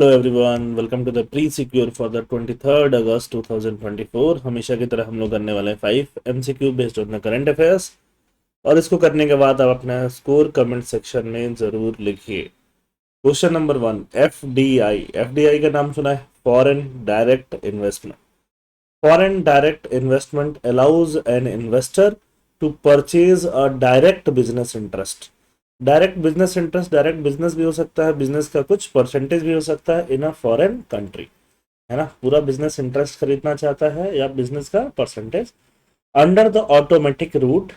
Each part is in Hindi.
Hello everyone, welcome to the pre secure for the 23rd August 2024। हमेशा की तरह हम लोग करने वाले हैं 5 MCQ based on the current affairs. और इसको करने के बाद आप अपना स्कोर कमेंट सेक्शन में जरूर लिखिए। Question number 1, FDI. एफडीआई का नाम सुना है? Foreign direct investment. Foreign direct investment allows an investor to purchase a direct business interest. Direct business interest, direct business भी हो सकता है, बिजनेस का कुछ परसेंटेज भी हो सकता है इन अ फॉरेन कंट्री, है ना। पूरा बिजनेस इंटरेस्ट खरीदना चाहता है या बिजनेस का percentage. Under the automatic route,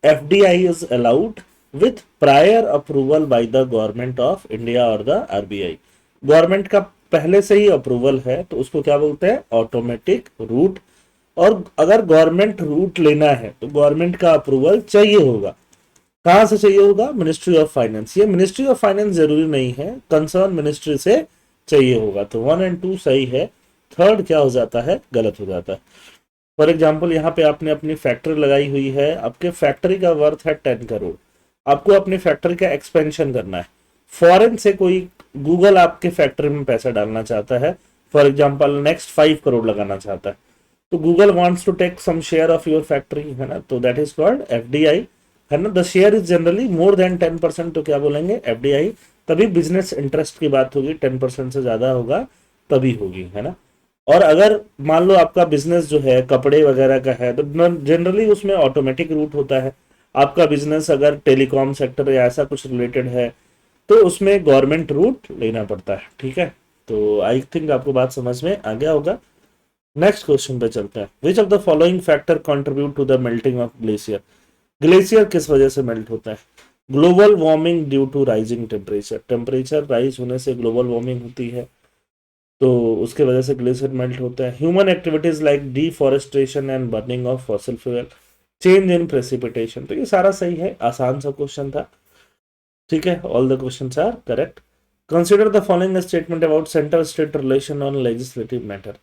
FDI is allowed with prior approval by the government of India और द आरबीआई। गवर्नमेंट का पहले से ही अप्रूवल है तो उसको क्या बोलते हैं? Automatic route. और अगर गवर्नमेंट रूट लेना है तो गवर्नमेंट का अप्रूवल चाहिए होगा। कहां से चाहिए होगा? Ministry of finance. ये मिनिस्ट्री ऑफ फाइनेंस जरूरी नहीं है, कंसर्न मिनिस्ट्री से चाहिए होगा। तो 1 और 2 सही है, थर्ड क्या हो जाता है? गलत हो जाता है। फॉर एग्जाम्पल, यहाँ पे आपने अपनी फैक्ट्री लगाई हुई है, आपके फैक्ट्री का वर्थ है 10 करोड़। आपको अपनी फैक्ट्री का एक्सपेंशन करना है। फॉरेन से कोई गूगल आपके फैक्ट्री में पैसा डालना चाहता है, फॉर एग्जाम्पल नेक्स्ट 5 करोड़ लगाना चाहता है, तो Google wants to take some share of your factory, है ना। तो दैट इज कॉल्ड एफडीआई, है ना। The share is generally more than 10%, तो क्या बोलेंगे? एफडीआई। तभी बिजनेस इंटरेस्ट की बात होगी, 10% से ज्यादा होगा तभी होगी, है ना। और अगर मान लो आपका बिजनेस जो है कपड़े वगैरह का है तो जनरली उसमें ऑटोमेटिक रूट होता है। आपका बिजनेस अगर टेलीकॉम सेक्टर या ऐसा कुछ रिलेटेड है तो उसमें गवर्नमेंट रूट लेना पड़ता है, ठीक है। तो आई थिंक आपको बात समझ में आ गया होगा। नेक्स्ट क्वेश्चन पे चलते हैं। Which of the following factor contribute to the melting of glacier. Glacier किस वजह से मेल्ट होता है? Global warming due to rising temperature. Temperature rise होने से ग्लोबल वार्मिंग होती है, तो उसके वजह से ग्लेशियर मेल्ट होता है। Human activities like deforestation and burning of fossil fuel, change in precipitation. तो ये सारा सही है, आसान सा क्वेश्चन था, ठीक है। All the questions are correct. Consider the following statement about centre state relation on legislative matter.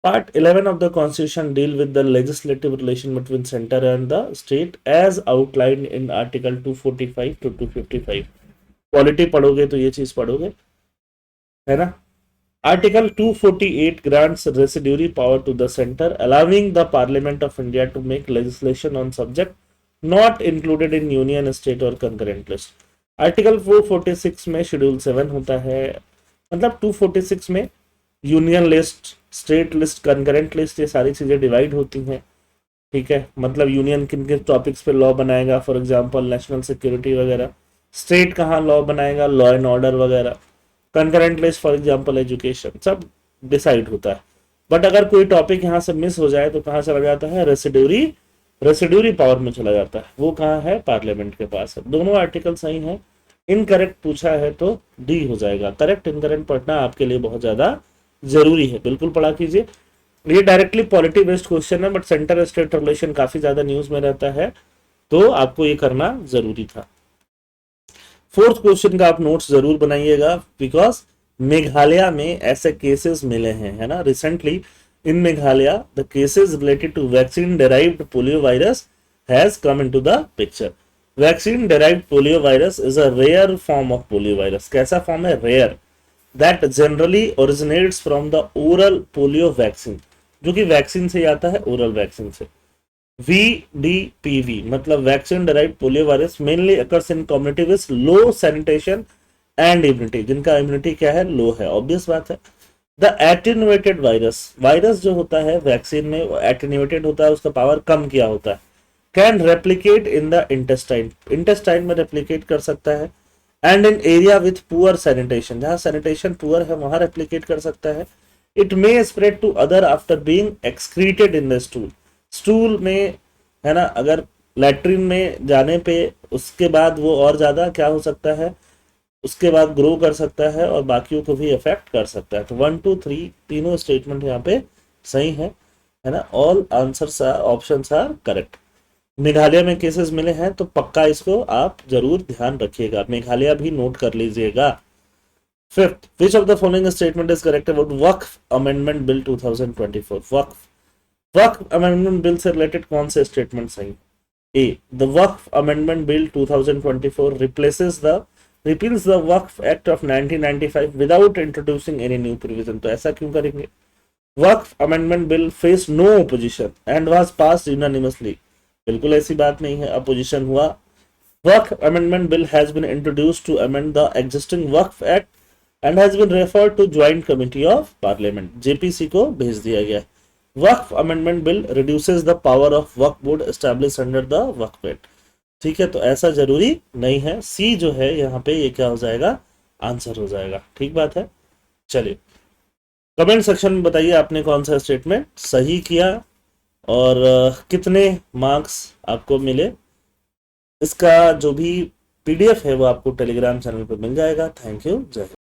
Part 11 of the Constitution deal with the legislative relation between center and the state as outlined in Article 245 to 255। Polity पढ़ोगे तो ये चीज पढ़ोगे, है ना। Article 248 grants residuary power to the center, allowing the Parliament of India to make legislation on subject not included in union, state और concurrent list। Article 446 में शेड्यूल 7 होता है, मतलब 246 में union list, state list, concurrent list, ये सारी चीजें डिवाइड होती हैं, ठीक है। मतलब यूनियन किन किन टॉपिक्स पे लॉ बनाएगा, फॉर एग्जांपल नेशनल सिक्योरिटी वगैरह। स्टेट कहाँ लॉ बनाएगा, लॉ एंड ऑर्डर वगैरह। Concurrent list for example education, सब डिसाइड होता है। बट अगर कोई टॉपिक यहाँ से मिस हो जाए तो कहाँ चला जाता है? रेसिड्यूरी, रेसिड्यूरी पावर में चला जाता है। वो कहाँ है? पार्लियामेंट के पास है। दोनों आर्टिकल सही है। इनकरेक्ट पूछा है तो डी हो जाएगा। करेक्ट इनकरेक्ट पढ़ना आपके लिए बहुत ज्यादा जरूरी है, बिल्कुल पढ़ा कीजिए। ये डायरेक्टली पॉलिटी बेस्ड क्वेश्चन है, बट सेंटर स्टेट रिलेशन काफी ज्यादा न्यूज में रहता है, तो आपको ये करना जरूरी था। फोर्थ क्वेश्चन का आप नोट्स जरूर बनाइएगा, बिकॉज मेघालय में ऐसे केसेस मिले हैं, है ना। Recently in Meghalaya the cases related to vaccine derived polio virus has come into the picture. Vaccine derived polio virus is a rare form of polio virus. कैसा फॉर्म है? Rare. That generally originates from the oral polio vaccine, जो कि वैक्सीन से आता है, ओरल वैक्सीन से। VDPV मतलब vaccine derived polio virus mainly occurs in community with low sanitation and immunity, जिनका इम्यूनिटी क्या है? लो है, ऑब्वियस बात है। द एटेन्युएटेड वायरस, वायरस जो होता है वैक्सीन में वो एटेन्युएटेड होता है, उसका पावर कम किया होता है। Can replicate in the intestine, intestine में रेप्लिकेट कर सकता है। And in area with poor sanitation, जहां सैनिटेशन पुअर है वहां रेप्लिकेट कर सकता है। It may spread to other after being excreted in the stool, stool में, है ना। अगर लैट्रिन में जाने पे उसके बाद वो और ज्यादा क्या हो सकता है? उसके बाद ग्रो कर सकता है और बाकियों को भी इफेक्ट कर सकता है। तो 1 2 3 तीनों स्टेटमेंट यहाँ पे सही है ना। All answers options are correct. Meghalaya में केसेस मिले हैं तो पक्का इसको आप जरूर ध्यान रखिएगा, मेघालय भी नोट कर लीजिएगा। Fifth, which of the following statement is correct about Waqf amendment bill 2024। Waqf amendment bill से रिलेटेड कौन से स्टेटमेंट सही? A, the Waqf amendment bill 2024 replaces the repeals the Waqf act of 1995 without introducing any new provision. तो ऐसा क्यों करेंगे? Waqf amendment bill face no opposition and was passed unanimously. बिल्कुल ऐसी बात नहीं है, अपोजिशन हुआ। Waqf amendment bill has been introduced to amend the existing Waqf act and has been referred to joint committee of parliament, JPC को भेज दिया गया है। Waqf amendment bill reduces the power of Waqf board establish under the Waqf act. ठीक है, तो ऐसा जरूरी नहीं है। सी जो है यहाँ पे ये क्या हो जाएगा? आंसर हो जाएगा। ठीक बात है। चलिए कमेंट सेक्शन में बताइए आपने कौन सा स्टेटमेंट सही किया और कितने मार्क्स आपको मिले। इसका जो भी पीडीएफ है वो आपको टेलीग्राम चैनल पर मिल जाएगा। थैंक यू, जय हिंद।